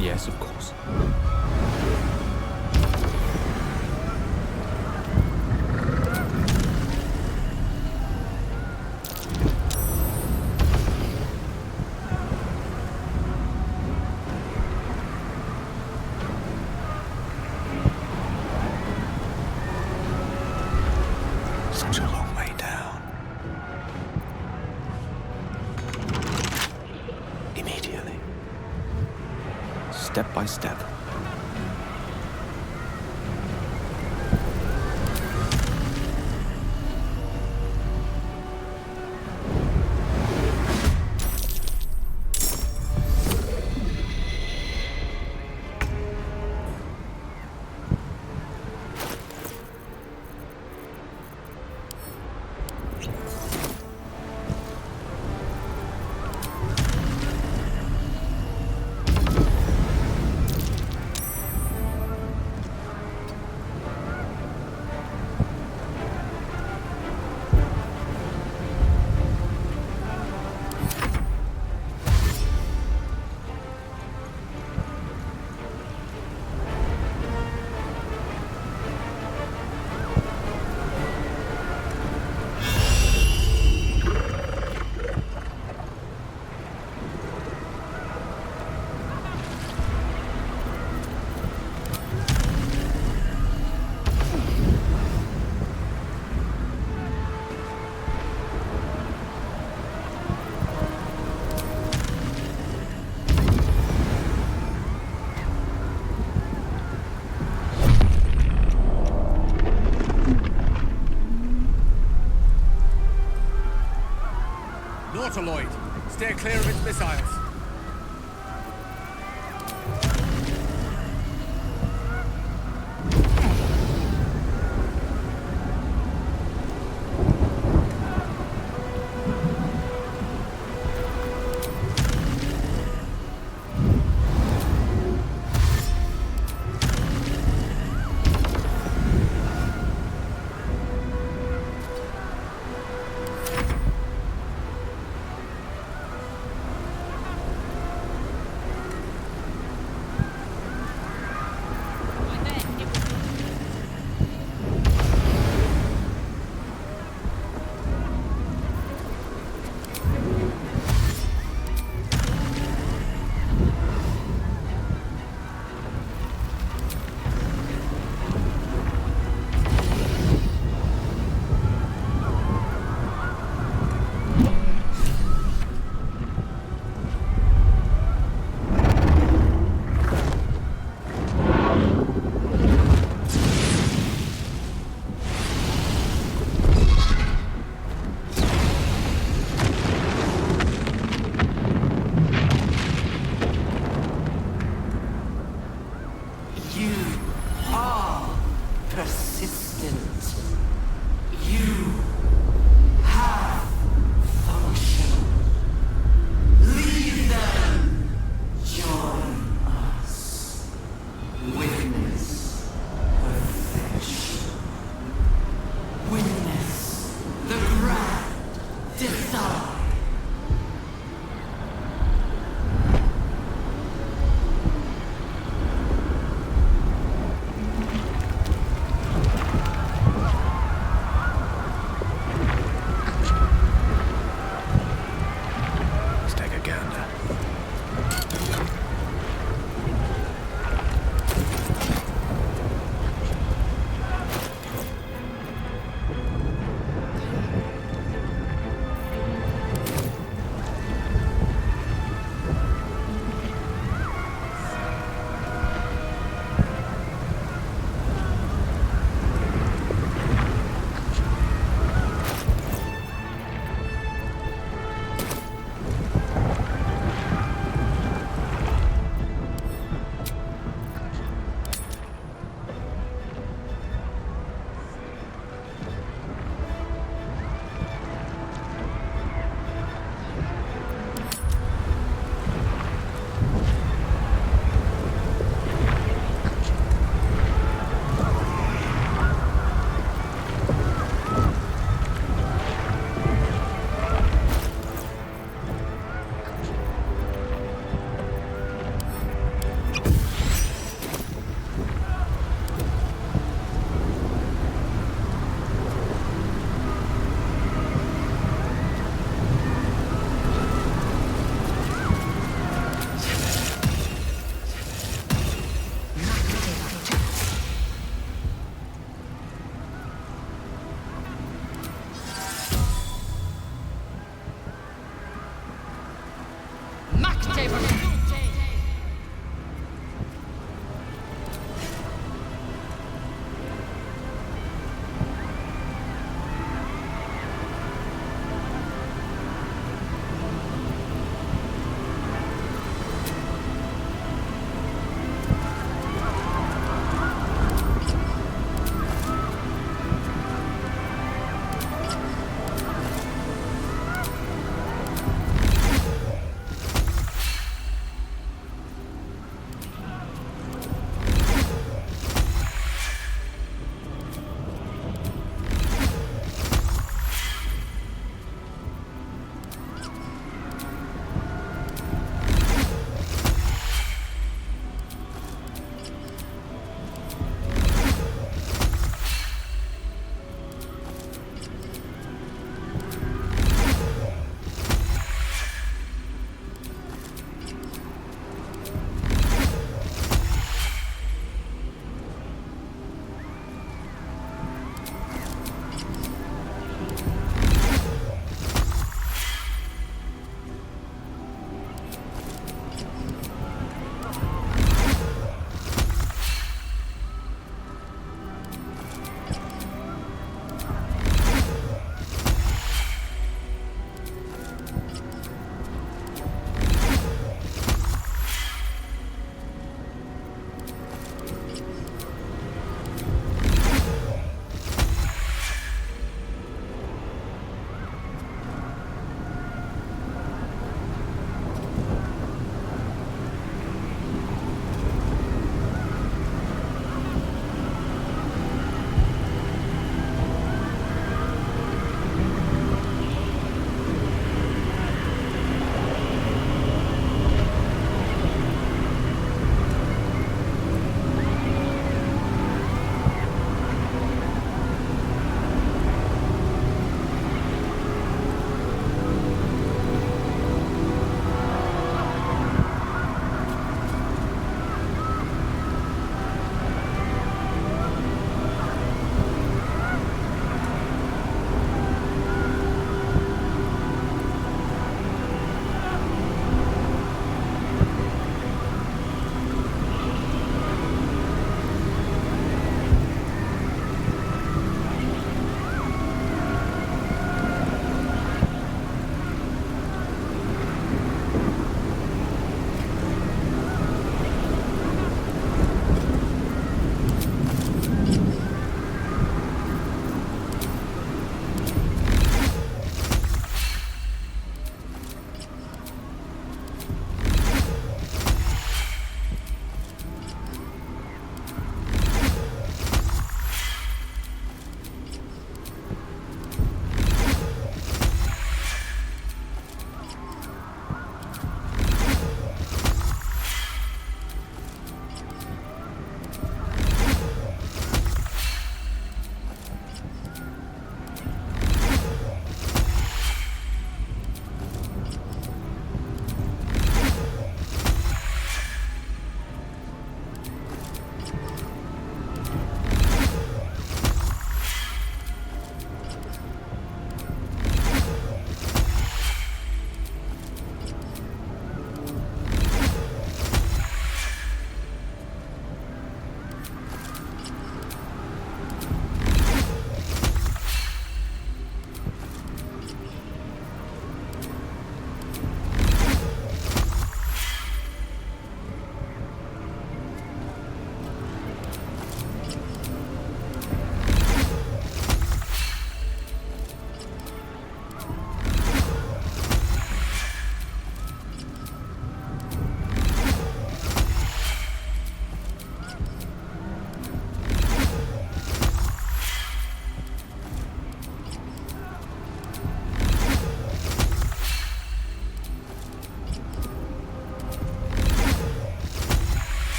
Yes, of course. Such a long way down. Immediately. Step by step. Nautiloid, steer clear of its missiles.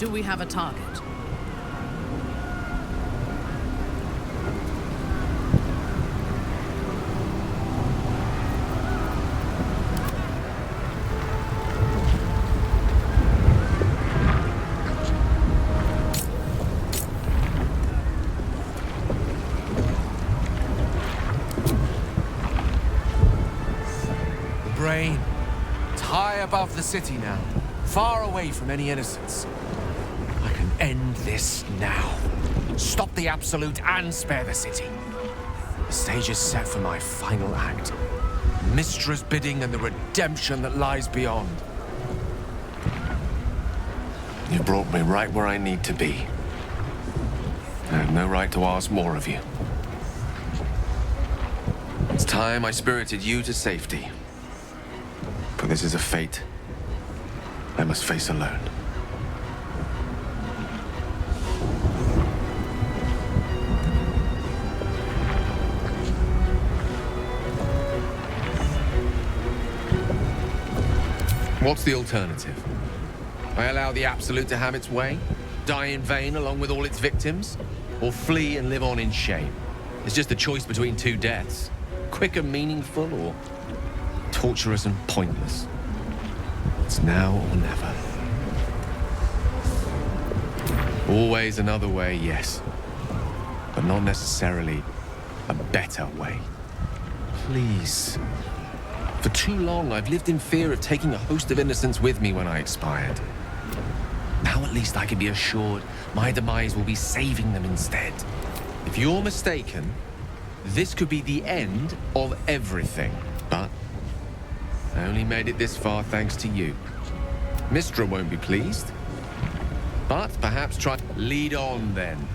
Do we have a target? Brain. It's high above the city now, far away from any innocence. I can end this now. Stop the Absolute and spare the city. The stage is set for my final act. Mistra's bidding and the redemption that lies beyond. You brought me right where I need to be. I have no right to ask more of you. It's time I spirited you to safety. For this is a fate I must face alone. What's the alternative? I allow the Absolute to have its way? Die in vain along with all its victims? Or flee and live on in shame? It's just a choice between two deaths. Quick and meaningful, or torturous and pointless. It's now or never. Always another way, yes. But not necessarily a better way. Please. For too long, I've lived in fear of taking a host of innocents with me when I expired. Now at least I can be assured my demise will be saving them instead. If you're mistaken, this could be the end of everything. But I only made it this far thanks to you. Mistra won't be pleased. But perhaps try... Lead on, then.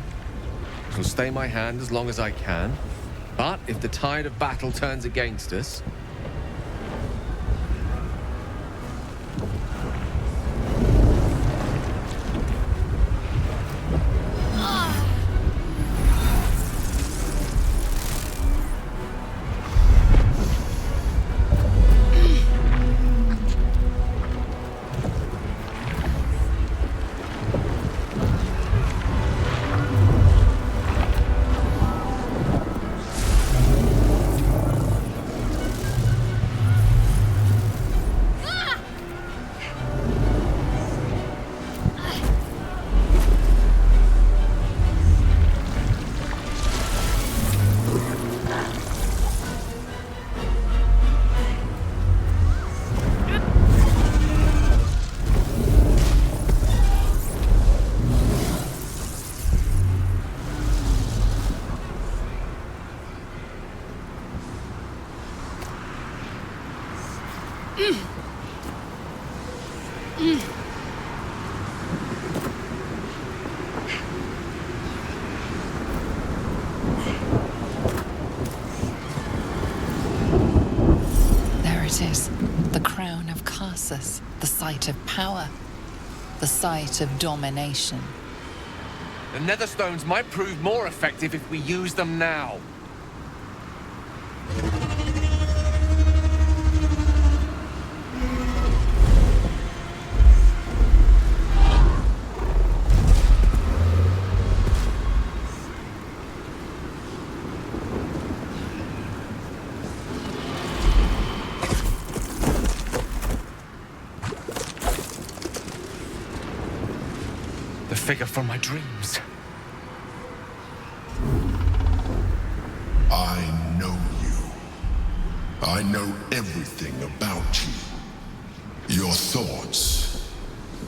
I'll stay my hand as long as I can. But if the tide of battle turns against us... There it is, the crown of Karsus, the site of power, the site of domination. The Netherstones might prove more effective if we use them now. The figure from my dreams. I know you. I know everything about you. Your thoughts,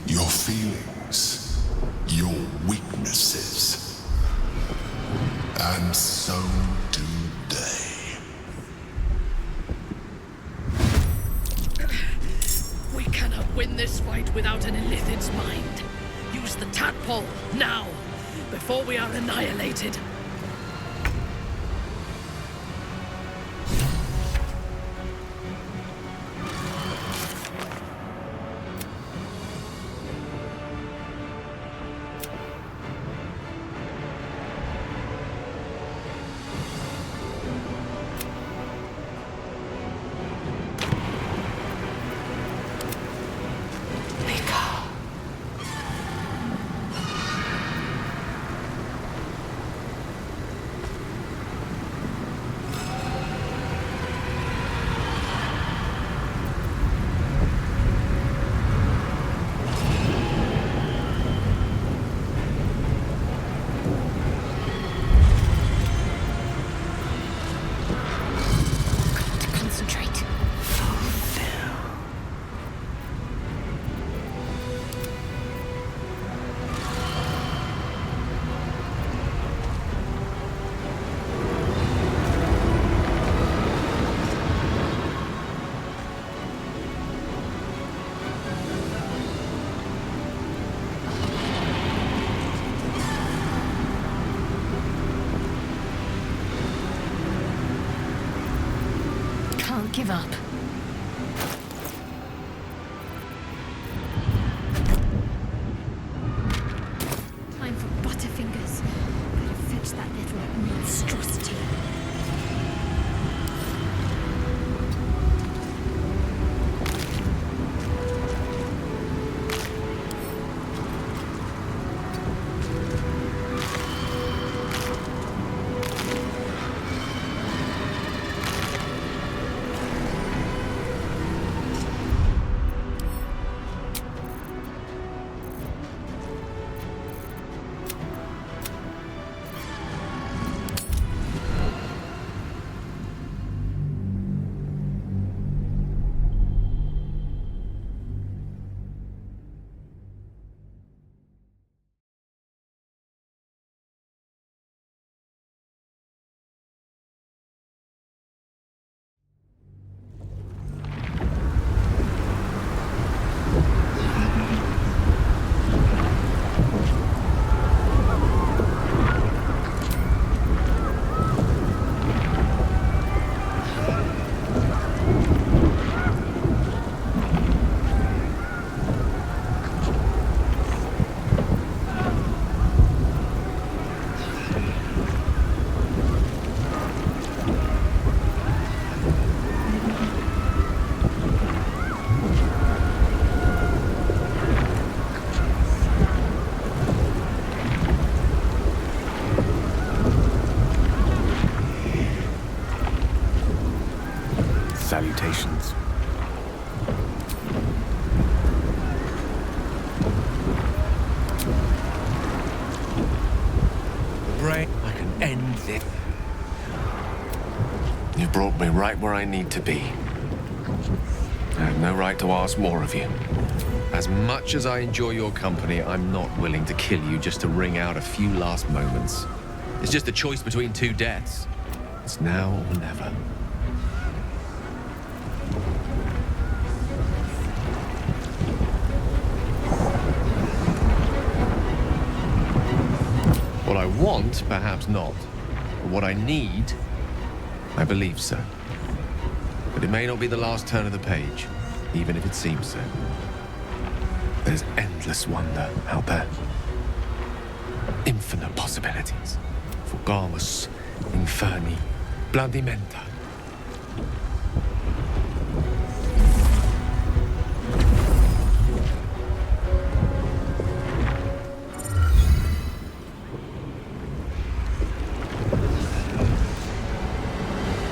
your feelings, your weaknesses. And so do they. We cannot win this fight without an Illithid's mind. Use the tadpole, now, before we are annihilated. give up. Time for Butterfingers. Better fetch that little monstrosity. Salutations. Brain, I can end this. You brought me right where I need to be. I have no right to ask more of you. As much as I enjoy your company, I'm not willing to kill you just to wring out a few last moments. It's just a choice between two deaths. It's now or never. What I want, perhaps not. But what I need, I believe so. But it may not be the last turn of the page, even if it seems so. There's endless wonder out there. Infinite possibilities. Fugamus, Inferni, Blandimenta.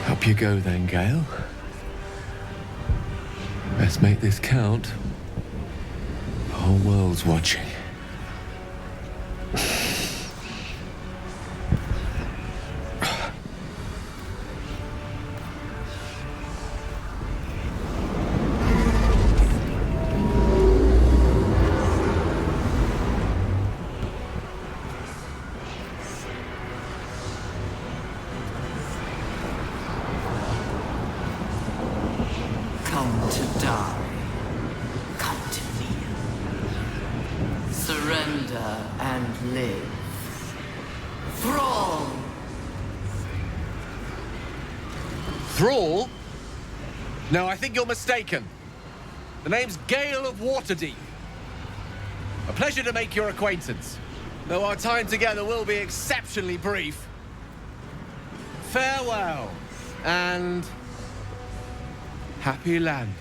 Up you go then, Gale. Let's make this count. The whole world's watching. Come to die. Come to kneel. Surrender and live. Thrall! Thrall? No, I think you're mistaken. The name's Gale of Waterdeep. A pleasure to make your acquaintance, though our time together will be exceptionally brief. Farewell, and happy landing.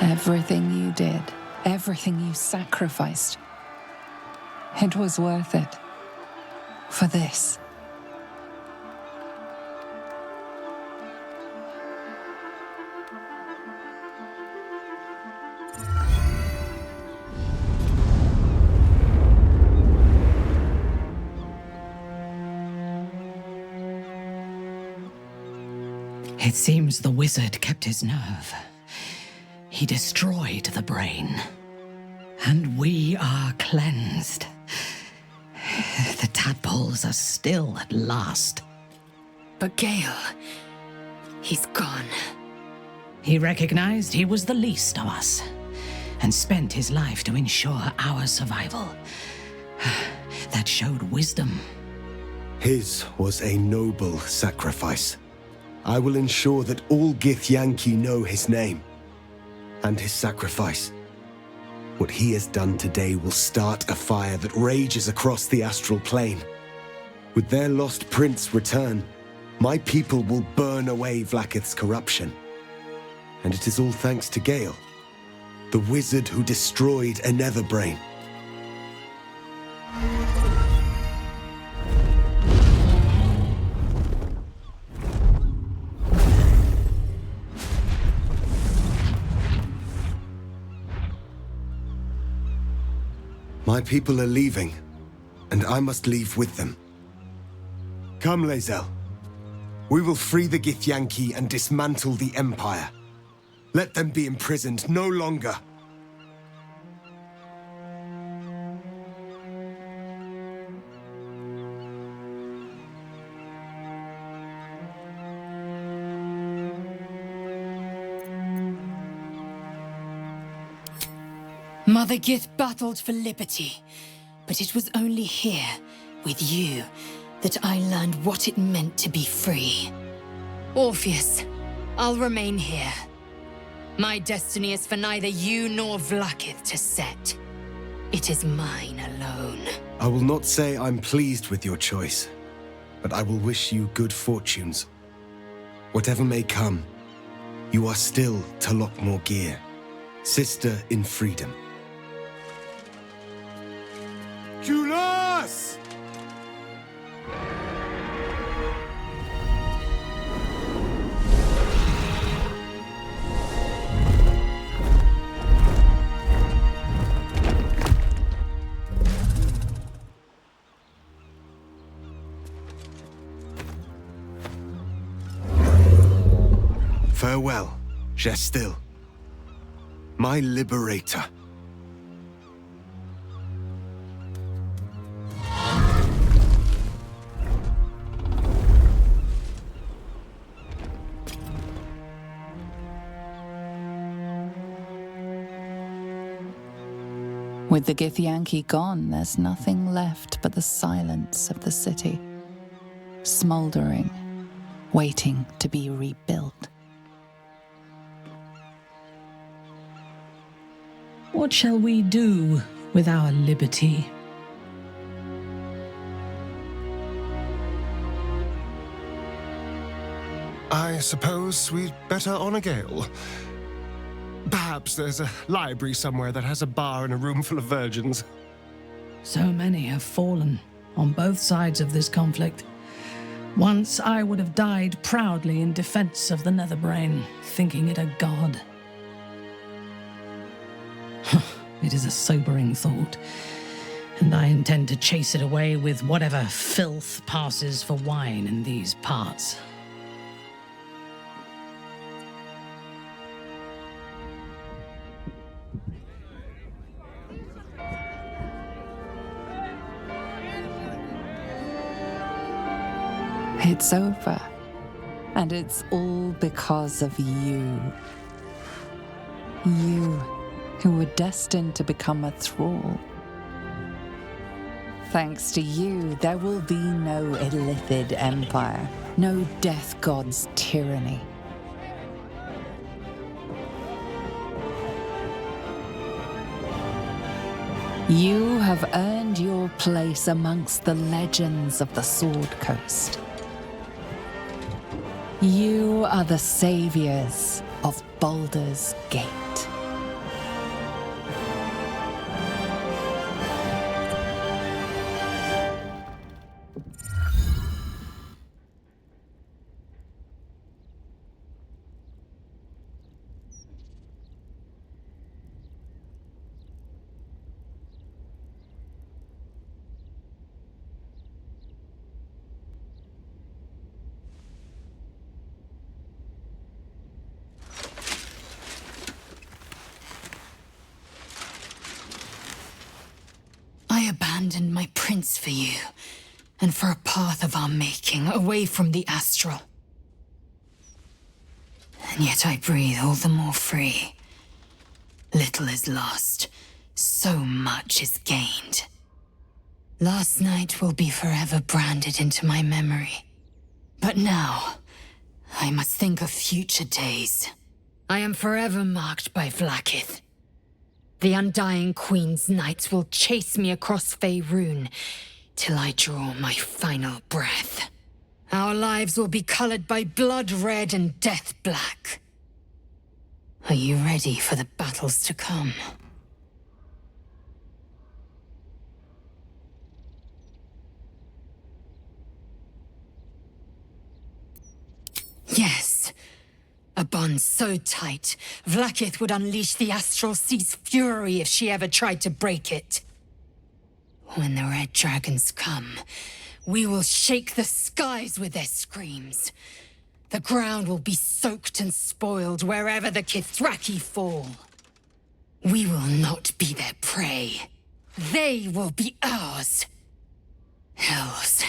Everything you did, everything you sacrificed, it was worth it. For this. It seems the wizard kept his nerve. He destroyed the brain. And we are cleansed. The tadpoles are still at last. But Gale, he's gone. He recognized he was the least of us, and spent his life to ensure our survival. That showed wisdom. His was a noble sacrifice. I will ensure that all Githyanki know his name and his sacrifice. What he has done today will start a fire that rages across the astral plane. With their lost prince return, my people will burn away Vlaakith's corruption. And it is all thanks to Gale, the wizard who destroyed a Netherbrain. My people are leaving, and I must leave with them. Come, Lae'zel. We will free the Githyanki and dismantle the Empire. Let them be imprisoned no longer. Mother Gith battled for liberty, but it was only here, with you, that I learned what it meant to be free. Orpheus, I'll remain here. My destiny is for neither you nor Vlaakith to set. It is mine alone. I will not say I'm pleased with your choice, but I will wish you good fortunes. Whatever may come, you are still Talok Morgir, sister in freedom. Julas! Farewell, Gestil, my liberator. With the Githyanki gone, there's nothing left but the silence of the city, smoldering, waiting to be rebuilt. What shall we do with our liberty? I suppose we'd better honor Gale. Perhaps there's a library somewhere that has a bar and a room full of virgins. So many have fallen on both sides of this conflict. Once I would have died proudly in defense of the Netherbrain, thinking it a god. It is a sobering thought, and I intend to chase it away with whatever filth passes for wine in these parts. It's over, and it's all because of you. You, who were destined to become a thrall. Thanks to you, there will be no Illithid Empire, no Death God's tyranny. You have earned your place amongst the legends of the Sword Coast. You are the saviors of Baldur's Gate. abandoned my prince for you, and for a path of our making, away from the astral. And yet I breathe all the more free. Little is lost, so much is gained. Last night will be forever branded into my memory. But now, I must think of future days. I am forever marked by Vlaakith. The Undying Queen's knights will chase me across Faerun till I draw my final breath. Our lives will be colored by blood red and death black. Are you ready for the battles to come? Yes. A bond so tight, Vlaakith would unleash the Astral Sea's fury if she ever tried to break it. When the Red Dragons come, we will shake the skies with their screams. The ground will be soaked and spoiled wherever the Kithraki fall. We will not be their prey. They will be ours. Hells.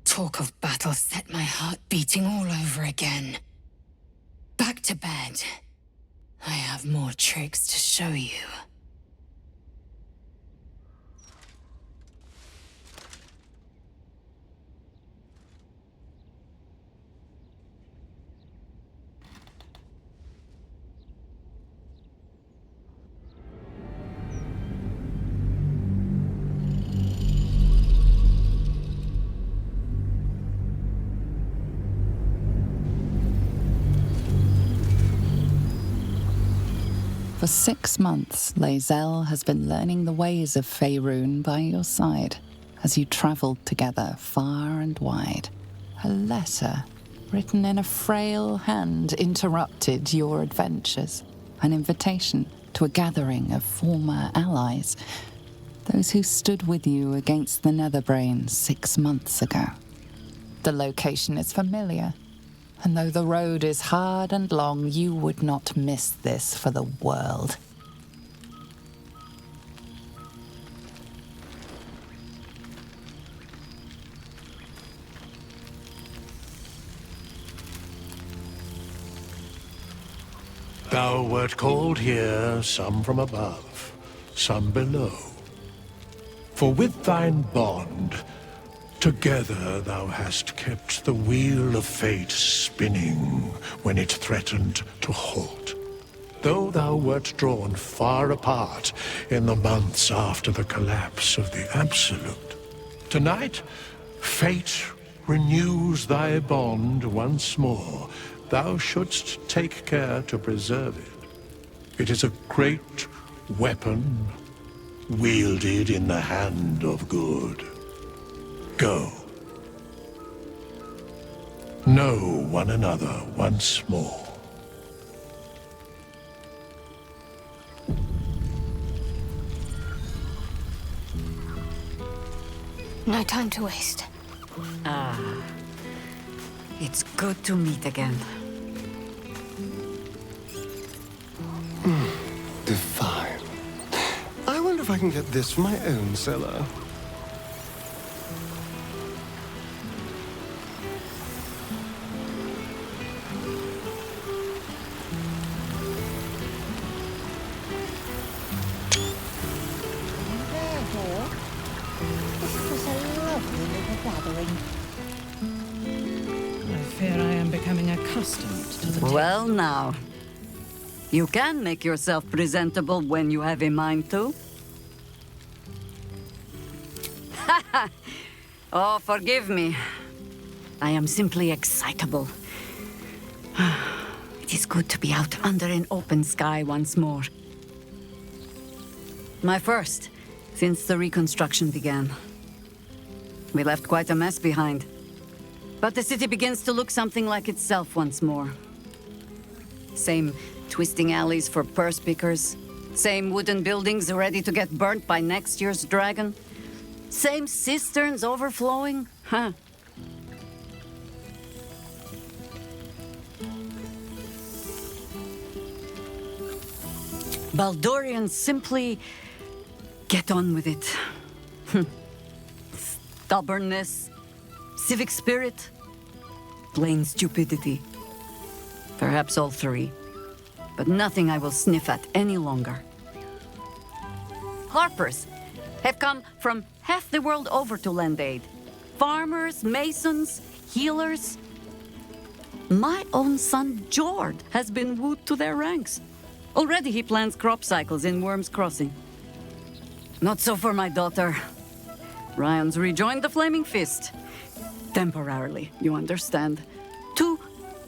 Talk of battle set my heart beating all over again. Back to bed. I have more tricks to show you. For 6 months, Lae'zel has been learning the ways of Faerun by your side as you travelled together far and wide. A letter, written in a frail hand, interrupted your adventures. An invitation to a gathering of former allies, those who stood with you against the Netherbrain 6 months ago. The location is familiar. And though the road is hard and long, you would not miss this for the world. Thou wert called here, some from above, some below. For with thine bond, together thou hast kept the wheel of fate spinning when it threatened to halt. Though thou wert drawn far apart in the months after the collapse of the Absolute, tonight fate renews thy bond once more. Thou shouldst take care to preserve it. It is a great weapon wielded in the hand of good. Go. Know one another once more. No time to waste. It's good to meet again. Divine. I wonder if I can get this for my own cellar. I fear I am becoming accustomed to the... Well now, you can make yourself presentable when you have a mind to. Oh, forgive me. I am simply excitable. It is good to be out under an open sky once more. My first, since the reconstruction began. We left quite a mess behind. But the city begins to look something like itself once more. Same twisting alleys for purse pickers. Same wooden buildings ready to get burnt by next year's dragon. Same cisterns overflowing. Huh. Baldurians simply get on with it. Stubbornness, civic spirit, plain stupidity. Perhaps all three, but nothing I will sniff at any longer. Harpers have come from half the world over to lend aid. Farmers, masons, healers. My own son, Jord, has been wooed to their ranks. Already he plans crop cycles in Worm's Crossing. Not so for my daughter. Ryan's rejoined the Flaming Fist. Temporarily, you understand. To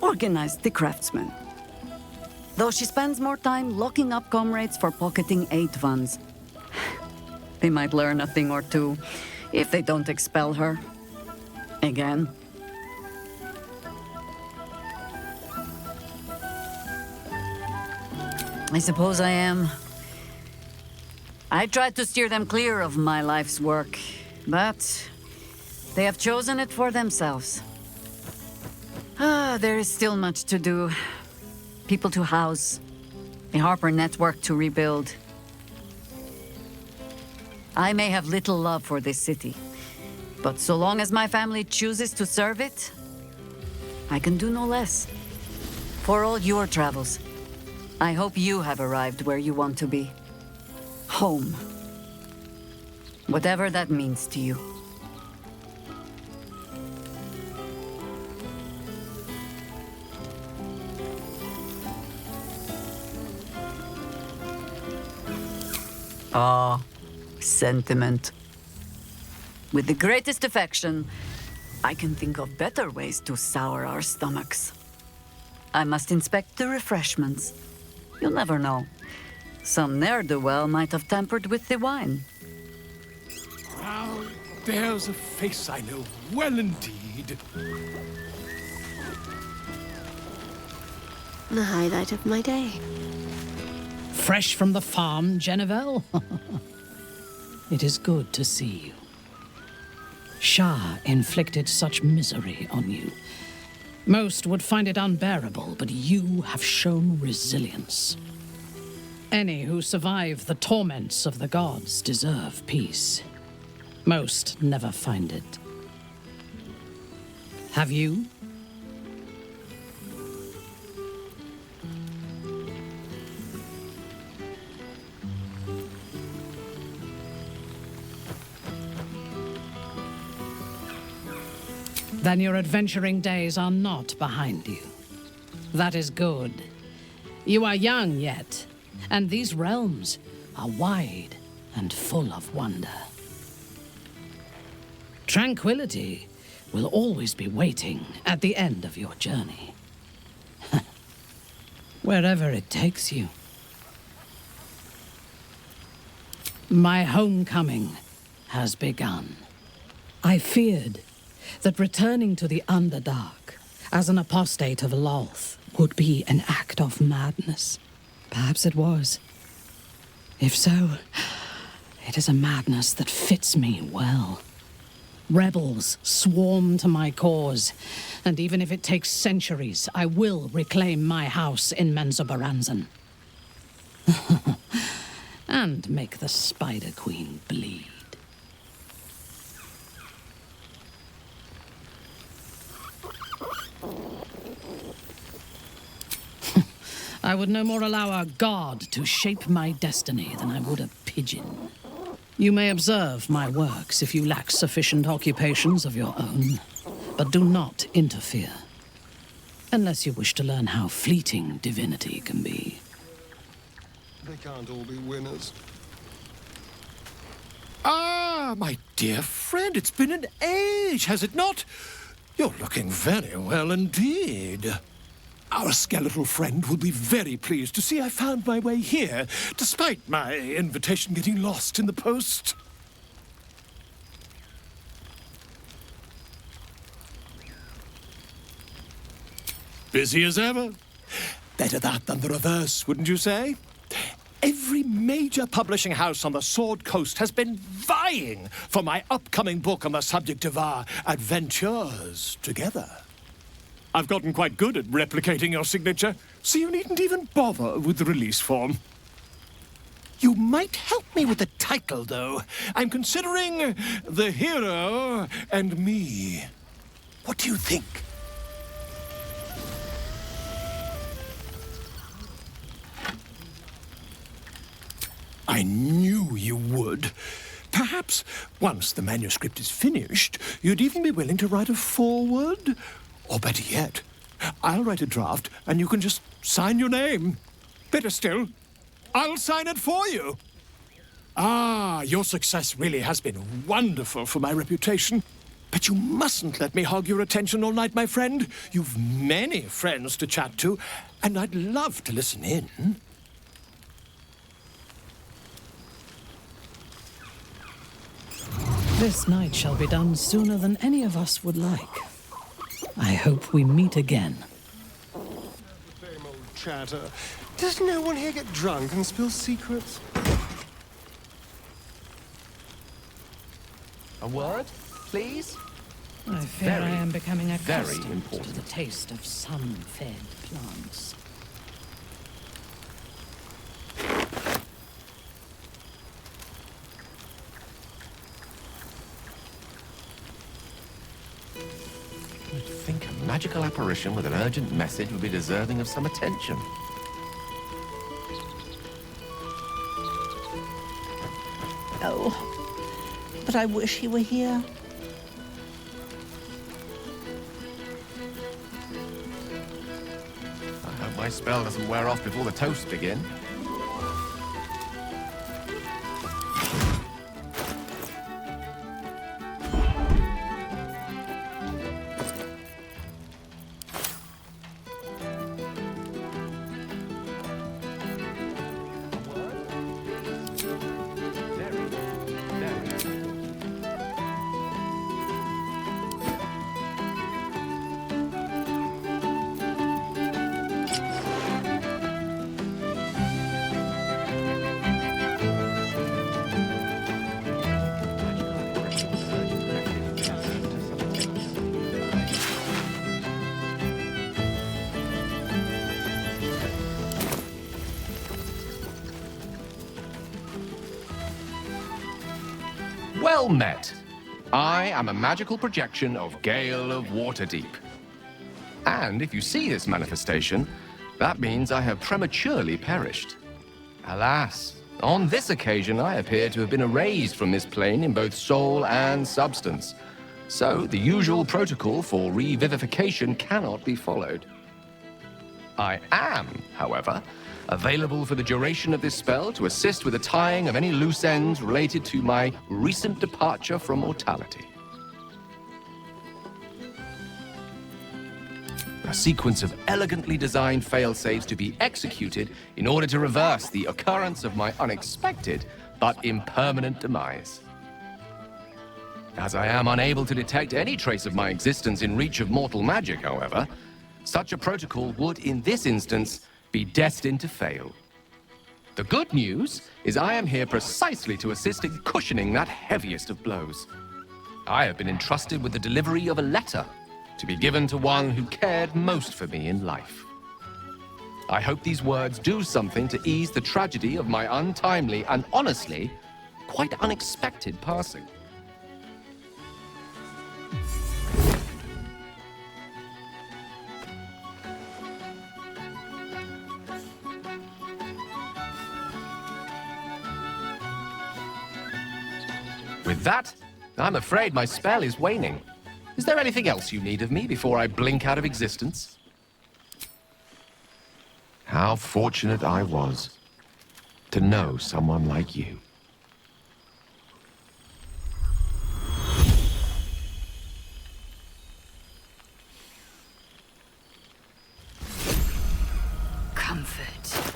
organize the craftsmen. Though she spends more time locking up comrades for pocketing aid funds. They might learn a thing or two if they don't expel her. Again. I suppose I am. I tried to steer them clear of my life's work, but they have chosen it for themselves. There is still much to do. People to house, a Harper network to rebuild. I may have little love for this city, but so long as my family chooses to serve it, I can do no less. For all your travels, I hope you have arrived where you want to be. Home. Whatever that means to you. Ah, sentiment. With the greatest affection, I can think of better ways to sour our stomachs. I must inspect the refreshments. You'll never know. Some ne'er-do-well might have tampered with the wine. Ah, there's a face I know well indeed. The highlight of my day. Fresh from the farm, Genevieve? It is good to see you. Shah inflicted such misery on you. Most would find it unbearable, but you have shown resilience. Any who survive the torments of the gods deserve peace. Most never find it. Have you? Then your adventuring days are not behind you. That is good. You are young yet, and these realms are wide and full of wonder. Tranquility will always be waiting at the end of your journey. Wherever it takes you. My homecoming has begun. I feared that returning to the Underdark as an apostate of Lolth would be an act of madness. Perhaps it was. If so, it is a madness that fits me well. Rebels swarm to my cause, and even if it takes centuries, I will reclaim my house in Menzoberranzan. And make the Spider Queen bleed. I would no more allow a god to shape my destiny than I would a pigeon. You may observe my works if you lack sufficient occupations of your own, but do not interfere. Unless you wish to learn how fleeting divinity can be. They can't all be winners. Ah, my dear friend, it's been an age, has it not? You're looking very well indeed. Our skeletal friend will be very pleased to see I found my way here, despite my invitation getting lost in the post. Busy as ever. Better that than the reverse, wouldn't you say? Every major publishing house on the Sword Coast has been vying for my upcoming book on the subject of our adventures together. I've gotten quite good at replicating your signature, so you needn't even bother with the release form. You might help me with the title, though. I'm considering The Hero and Me. What do you think? I knew you would. Perhaps, once the manuscript is finished, you'd even be willing to write a foreword? Or better yet, I'll write a draft and you can just sign your name. Better still, I'll sign it for you. Ah, your success really has been wonderful for my reputation. But you mustn't let me hog your attention all night, my friend. You've many friends to chat to, and I'd love to listen in. This night shall be done sooner than any of us would like. I hope we meet again. Same old chatter. Does no one here get drunk and spill secrets? A word, please? I fear I am becoming accustomed to important. the taste of sun-fed plants. You'd think a magical apparition with an urgent message would be deserving of some attention. Oh, but I wish he were here. I hope my spell doesn't wear off before the toasts begin. Well met. I am a magical projection of Gale of Waterdeep. And if you see this manifestation, that means I have prematurely perished. Alas, on this occasion I appear to have been erased from this plane in both soul and substance. So the usual protocol for revivification cannot be followed. I am, however, available for the duration of this spell to assist with the tying of any loose ends related to my recent departure from mortality. A sequence of elegantly designed fail-safes to be executed in order to reverse the occurrence of my unexpected but impermanent demise. As I am unable to detect any trace of my existence in reach of mortal magic, however, such a protocol would, in this instance, be destined to fail. The good news is I am here precisely to assist in cushioning that heaviest of blows. I have been entrusted with the delivery of a letter to be given to one who cared most for me in life. I hope these words do something to ease the tragedy of my untimely and honestly, quite unexpected passing. With that, I'm afraid my spell is waning. Is there anything else you need of me before I blink out of existence? How fortunate I was to know someone like you. Comfort.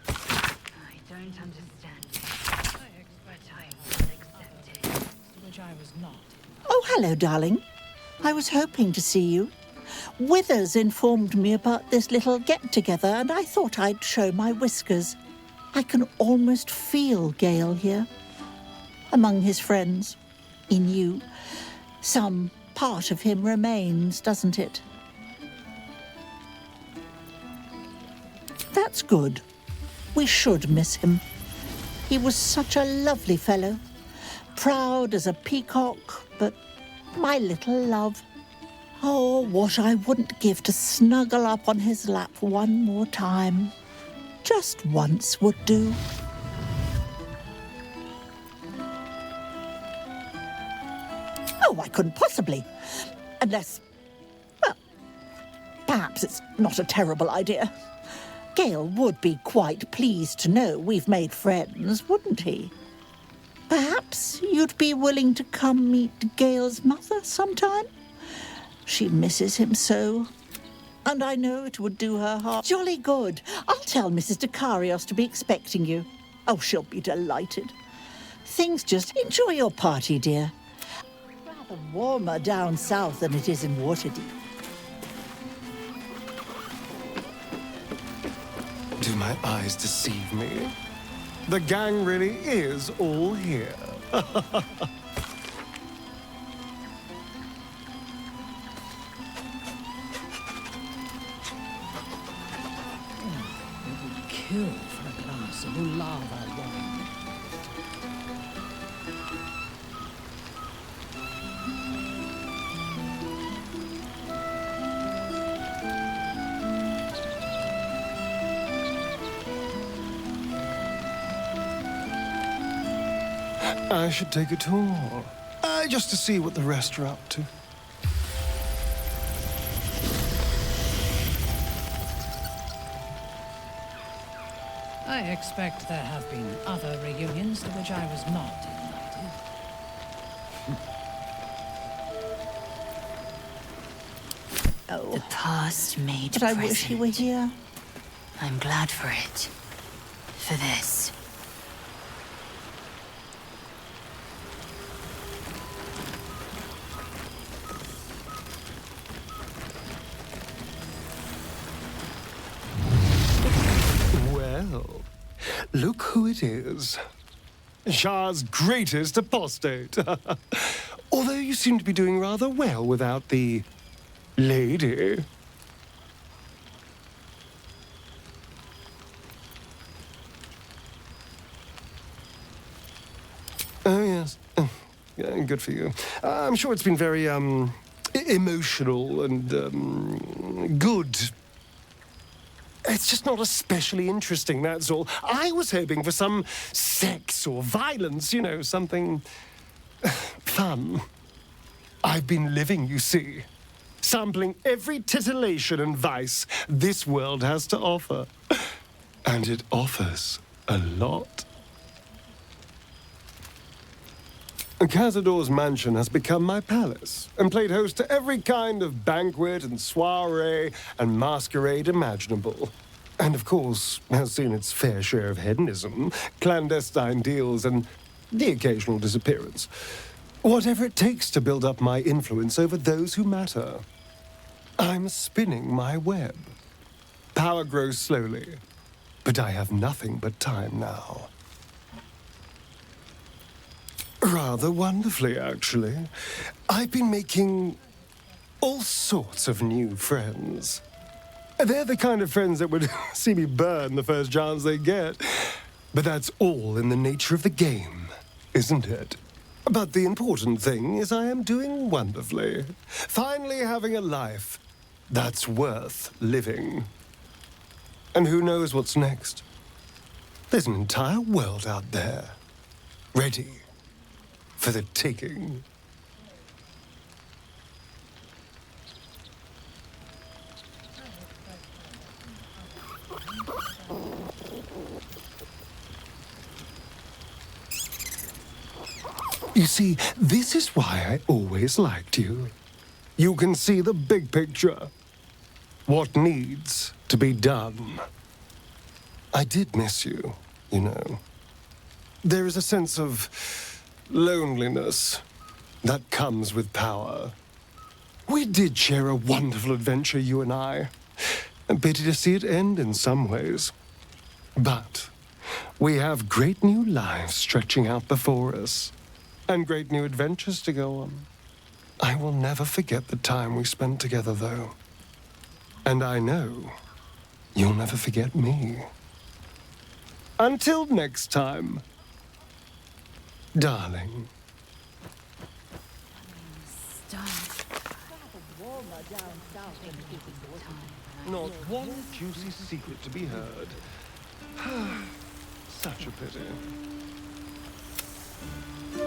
I don't understand it, but I will accept it. Which I was not. Oh, hello, darling. I was hoping to see you. Withers informed me about this little get-together, and I thought I'd show my whiskers. I can almost feel Gale here. Among his friends. In you. Some part of him remains, doesn't it? That's good. We should miss him. He was such a lovely fellow. Proud as a peacock, but my little love. Oh, what I wouldn't give to snuggle up on his lap one more time. Just once would do. Oh, I couldn't possibly. Unless, well, perhaps it's not a terrible idea. Gale would be quite pleased to know we've made friends, wouldn't he? Perhaps you'd be willing to come meet Gale's mother sometime? She misses him so. And I know it would do her heart. Jolly good. I'll tell Mrs. Dekarios to be expecting you. Oh, she'll be delighted. Things just... Enjoy your party, dear. Rather warmer down south than it is in Waterdeep. Do my eyes deceive me? The gang really is all here. Kill for a glass of Ulava wine. I should take a tour. Just to see what the rest are up to. I expect there have been other reunions to which I was not invited. Oh. The past made But I wish he were here. I'm glad for it. For this. Well, look who it is. Shah's greatest apostate. Although you seem to be doing rather well without the lady. Oh, yes. Yeah, good for you. I'm sure it's been very, emotional and, good. It's just not especially interesting, that's all. I was hoping for some sex or violence, you know, something fun. I've been living, you see, sampling every titillation and vice this world has to offer. And it offers a lot. Cazador's mansion has become my palace and played host to every kind of banquet and soiree and masquerade imaginable. And of course, has seen its fair share of hedonism, clandestine deals, and the occasional disappearance. Whatever it takes to build up my influence over those who matter. I'm spinning my web. Power grows slowly, but I have nothing but time now. Rather wonderfully, actually. I've been making all sorts of new friends. They're the kind of friends that would see me burn the first chance they get. But that's all in the nature of the game, isn't it? But the important thing is I am doing wonderfully. Finally having a life that's worth living. And who knows what's next? There's an entire world out there, ready for the taking. You see, this is why I always liked you. You can see the big picture. What needs to be done. I did miss you, you know. There is a sense of loneliness that comes with power. We did share a wonderful adventure, you and I. A pity to see it end in some ways. But we have great new lives stretching out before us, and great new adventures to go on. I will never forget the time we spent together, though. And I know you'll never forget me. Until next time, darling. Not one juicy secret to be heard. Such a pity. I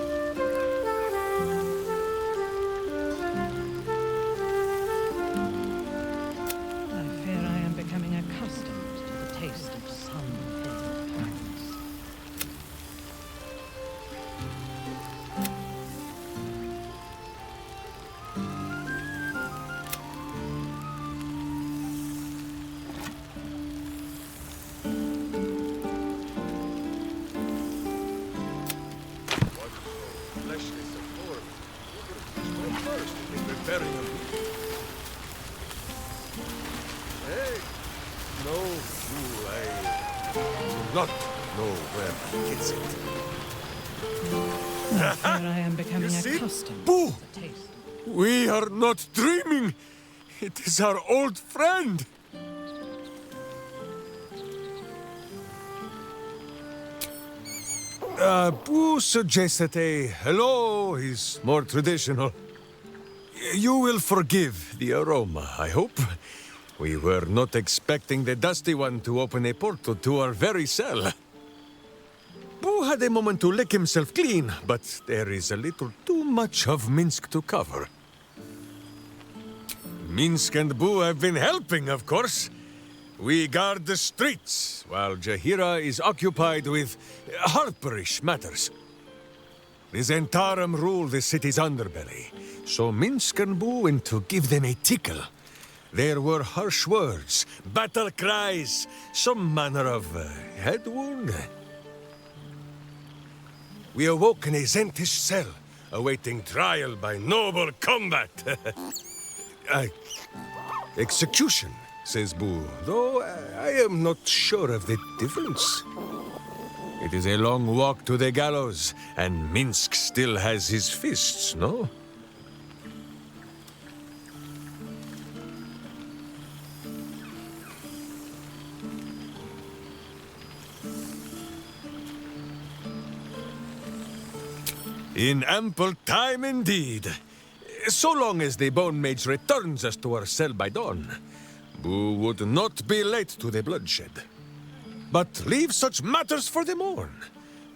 fear I am becoming accustomed to the taste of sun-filled plants. Hey! No, I do not know where he gets it. I fear I am becoming You see? accustomed Boo! to the taste. We are not dreaming! It is our old friend! Boo suggested a hello is more traditional. You will forgive the aroma, I hope. We were not expecting the Dusty One to open a portal to our very cell. Boo had a moment to lick himself clean, but there is a little too much of Minsk to cover. Minsk and Boo have been helping, of course. We guard the streets, while Jahira is occupied with harperish matters. The Zentarum rule the city's underbelly, so Minsk and Boo went to give them a tickle. There were harsh words, battle cries, some manner of head wound. We awoke in a Zentish cell, awaiting trial by noble combat. Execution, says Boo, though I am not sure of the difference. It is a long walk to the gallows, and Minsk still has his fists, no? In ample time indeed. So long as the Bone Mage returns us to our cell by dawn, Boo would not be late to the bloodshed. But leave such matters for the morn.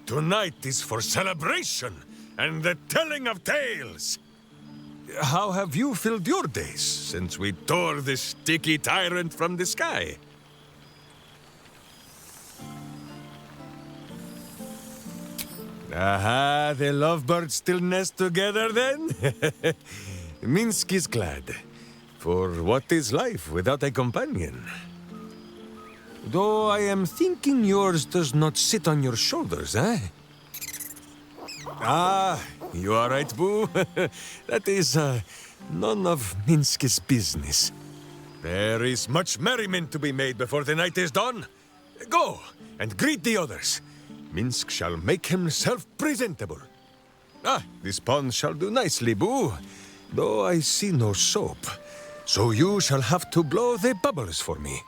Tonight is for celebration and the telling of tales. How have you filled your days since we tore this sticky tyrant from the sky? Aha, the lovebirds still nest together then? Minsk is glad. For what is life without a companion? Though I am thinking yours does not sit on your shoulders, eh? Ah, you are right, Boo. That is none of Minsk's business. There is much merriment to be made before the night is done. Go and greet the others. Minsk shall make himself presentable. Ah, this pond shall do nicely, Boo. Though I see no soap. So you shall have to blow the bubbles for me.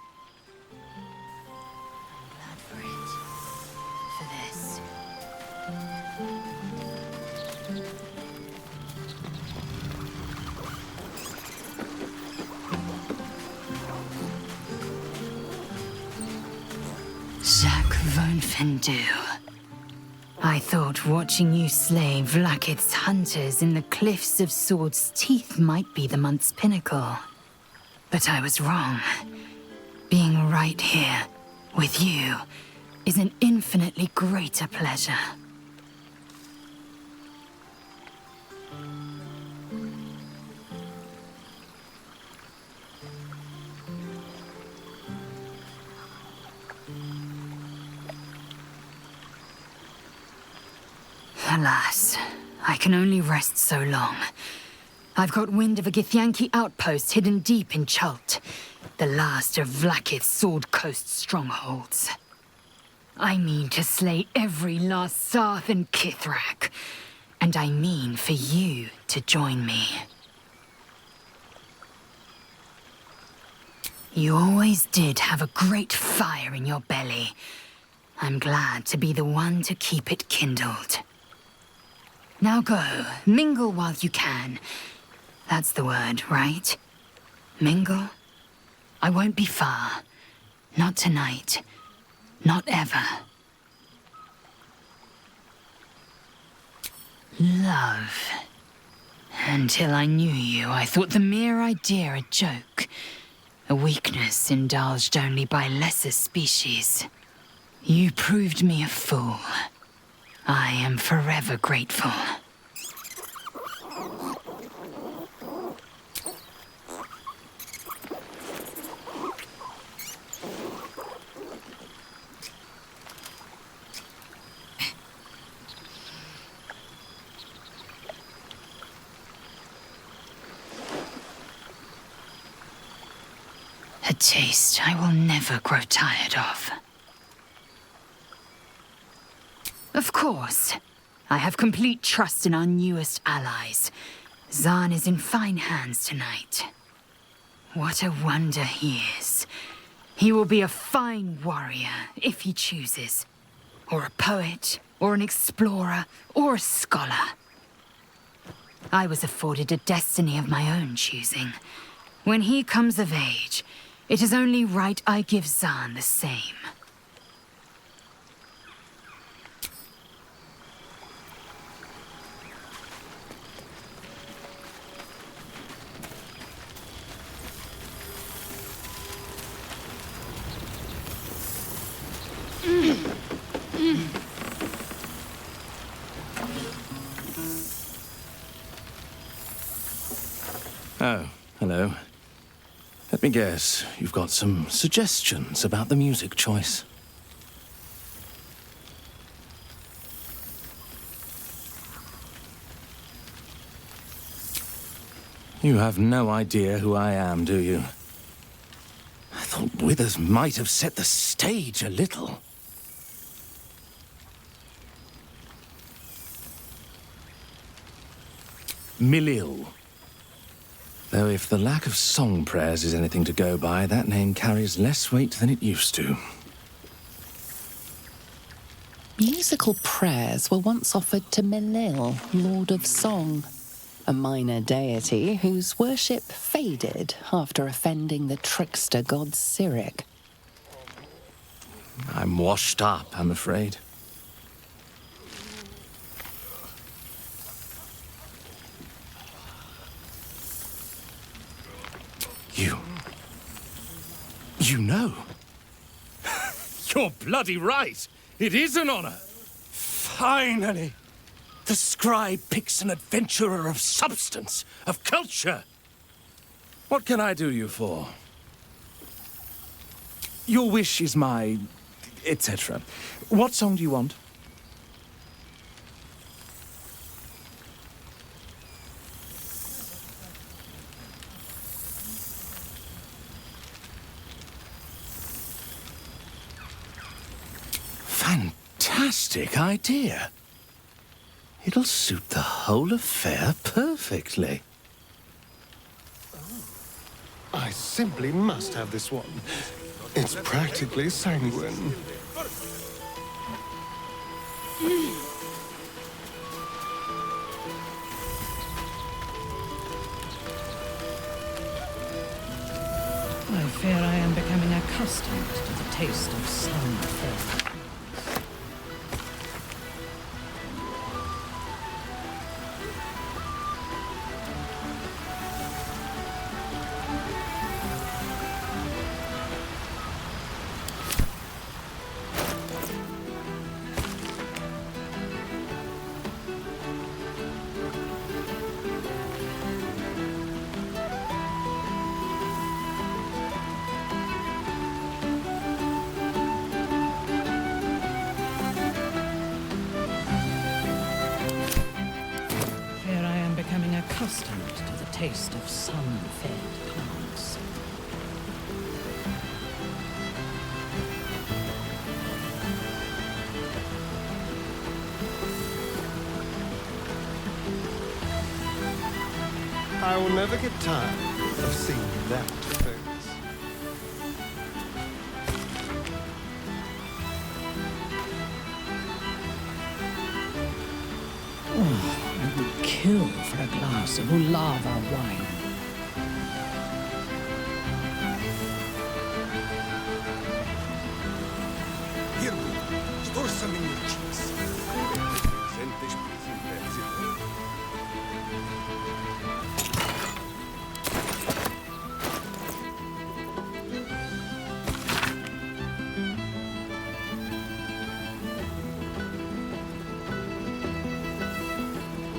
Glad for it. For this. Jacques von Fendu. I thought watching you slay Vlakith's hunters in the cliffs of Sword's Teeth might be the month's pinnacle. But I was wrong. Being right here, with you, is an infinitely greater pleasure. Alas, I can only rest so long. I've got wind of a Githyanki outpost hidden deep in Chult, the last of Vlakith's Sword Coast strongholds. I mean to slay every last Sarth and Kithrak, and I mean for you to join me. You always did have a great fire in your belly, I'm glad to be the one to keep it kindled. Now go, mingle while you can. That's the word, right? Mingle? I won't be far. Not tonight. Not ever. Love. Until I knew you, I thought the mere idea a joke. A weakness indulged only by lesser species. You proved me a fool. I am forever grateful. A taste I will never grow tired of. Of course. I have complete trust in our newest allies. Zahn is in fine hands tonight. What a wonder he is. He will be a fine warrior, if he chooses. Or a poet, or an explorer, or a scholar. I was afforded a destiny of my own choosing. When he comes of age, it is only right I give Zahn the same. Oh, hello. Let me guess, you've got some suggestions about the music choice. You have no idea who I am, do you? I thought Withers might have set the stage a little. Milil. Though if the lack of song prayers is anything to go by, that name carries less weight than it used to. Musical prayers were once offered to Milil, Lord of Song, a minor deity whose worship faded after offending the trickster god Cyric. I'm washed up, I'm afraid. You know? You're bloody right! It is an honor! Finally! The scribe picks an adventurer of substance, of culture. What can I do you for? Your wish is my... etc. What song do you want? Fantastic idea. It'll suit the whole affair perfectly. I simply must have this one. It's practically sanguine. I fear I am becoming accustomed to the taste of some things. Accustomed to the taste of sun-fed plants. I will never get tired of seeing that face. would kill for a glass of Ulava wine. Here, Boo. Store some in your cheeks. Sente spritz in pezzi. I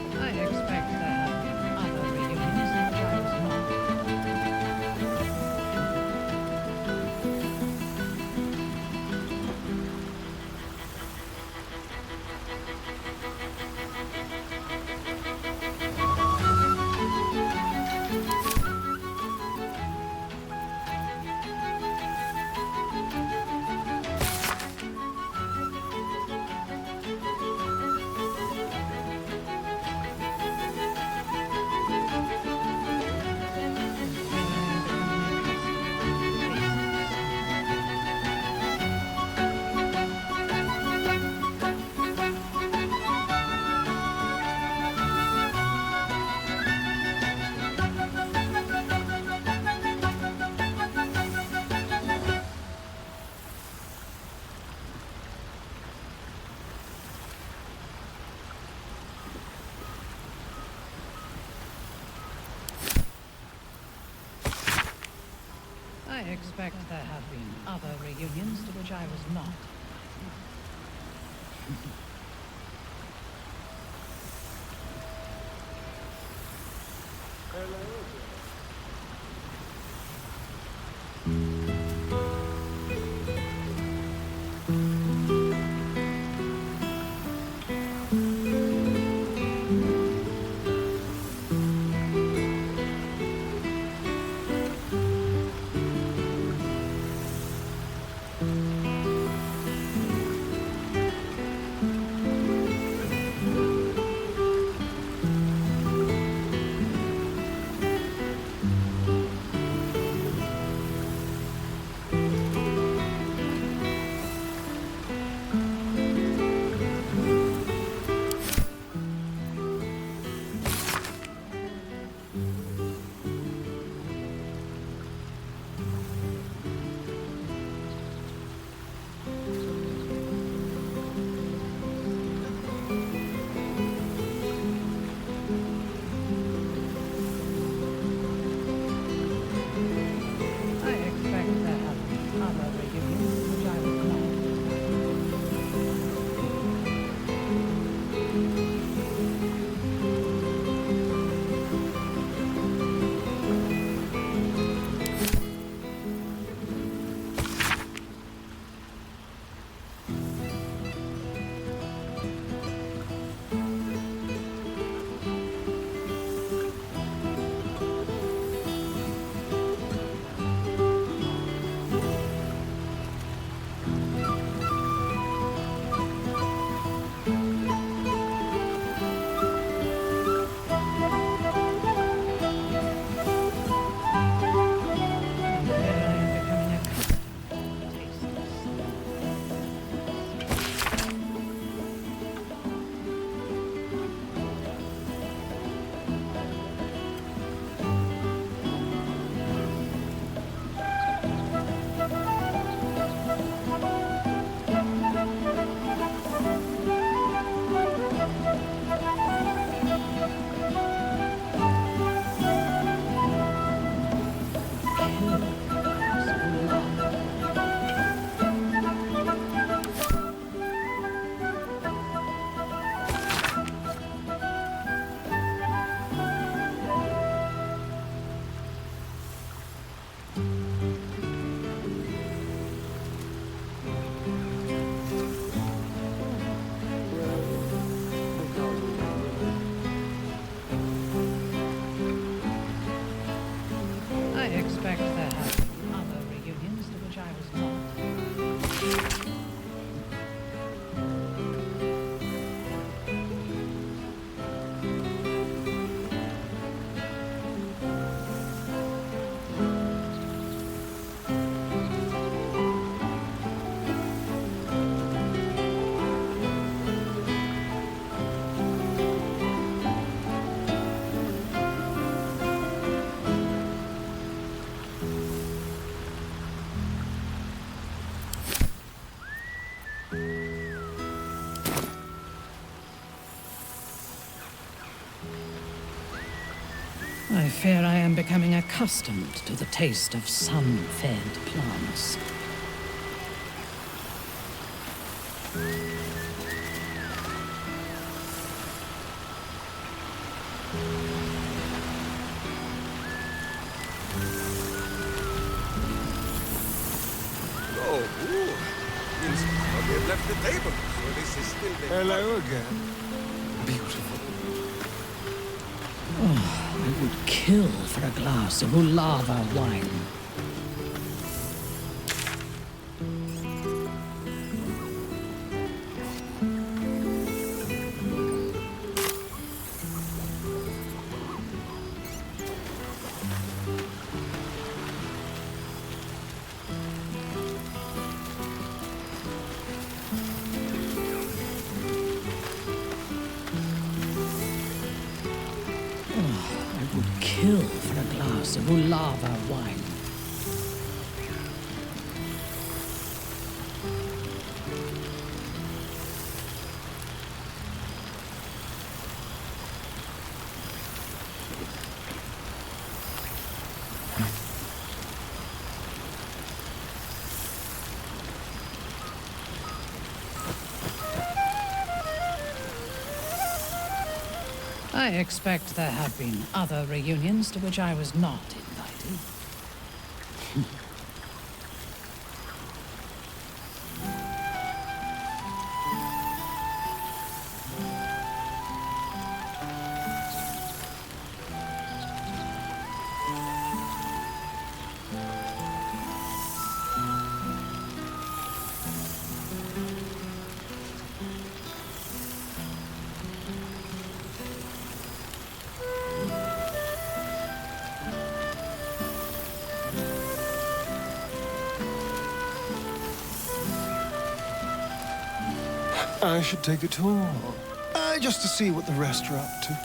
expect there have been other reunions in which I was not. I expect there have been other reunions to which I was not. I fear I am becoming accustomed to the taste of sun-fed plants. They've left the table, so this is still the... Hello again. Beautiful. Oh, I would kill for a glass of Ulava wine. Kill for a glass of Ulava wine. I expect there have been other reunions to which I was not invited. I should take a tour. Just to see what the rest are up to.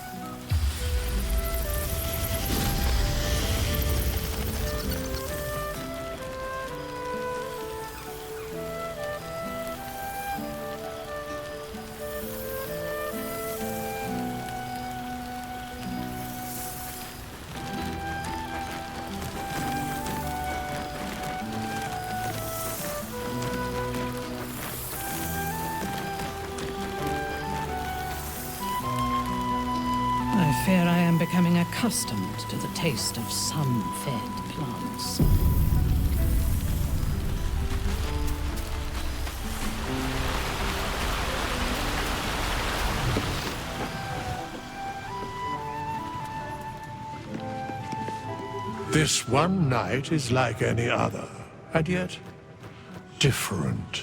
I fear I am becoming accustomed to the taste of sun-fed plants. This one night is like any other, and yet different.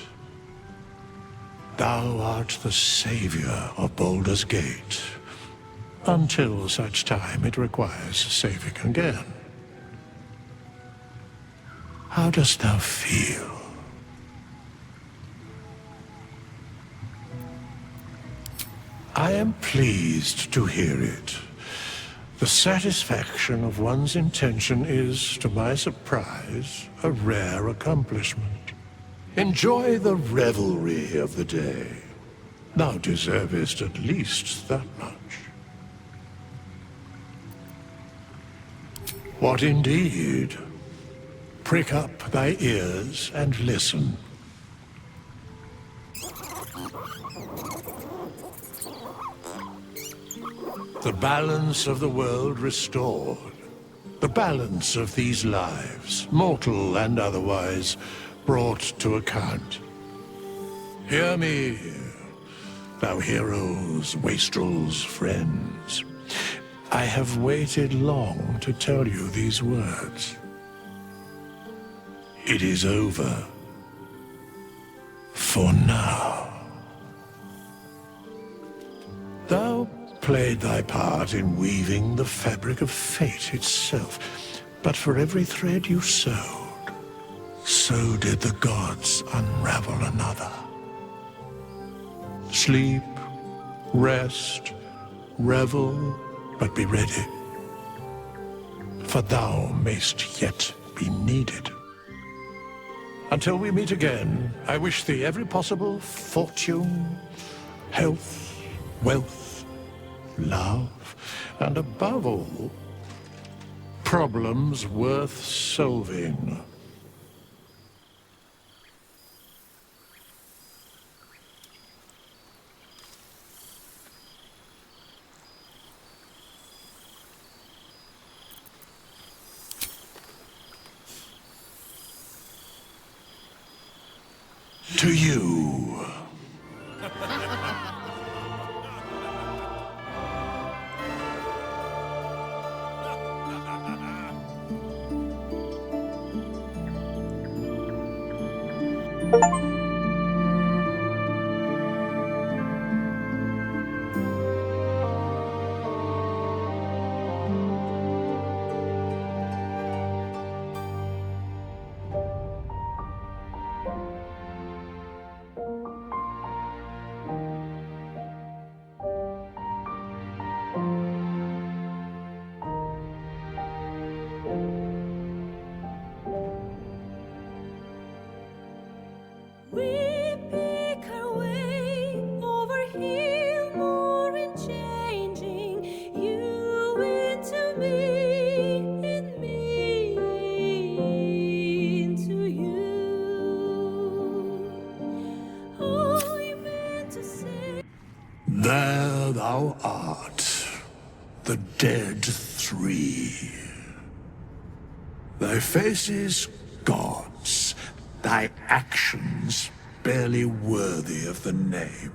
Thou art the savior of Baldur's Gate, until such time it requires saving again. How dost thou feel? I am pleased to hear it. The satisfaction of one's intention is, to my surprise, a rare accomplishment. Enjoy the revelry of the day. Thou deservest at least that much. What indeed? Prick up thy ears and listen. The balance of the world restored. The balance of these lives, mortal and otherwise, brought to account. Hear me, thou heroes, wastrels, friends. I have waited long to tell you these words. It is over. For now. Thou played thy part in weaving the fabric of fate itself, but for every thread you sewed, so did the gods unravel another. Sleep, rest, revel, but be ready, for thou mayst yet be needed. Until we meet again, I wish thee every possible fortune, health, wealth, love, and above all, problems worth solving. To you. There thou art, the dead three. Thy faces gods, thy actions barely worthy of the name.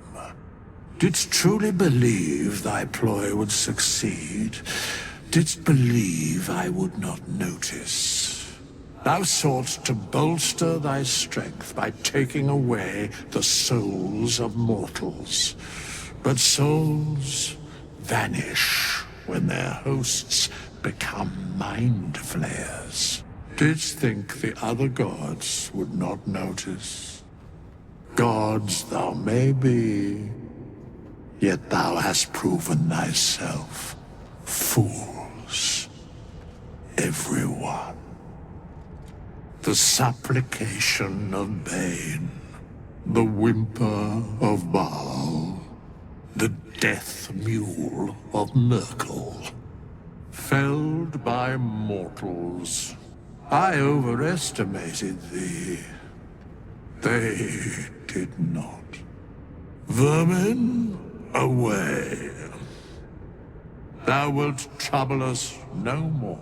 Didst truly believe thy ploy would succeed? Didst believe I would not notice? Thou soughtst to bolster thy strength by taking away the souls of mortals. But souls vanish when their hosts become mind flayers. Didst think the other gods would not notice? Gods thou may be, yet thou hast proven thyself fools. Everyone. The supplication of Bane, the whimper of Baal, the death mule of Merkel. Felled by mortals. I overestimated thee. They did not. Vermin, away. Thou wilt trouble us no more.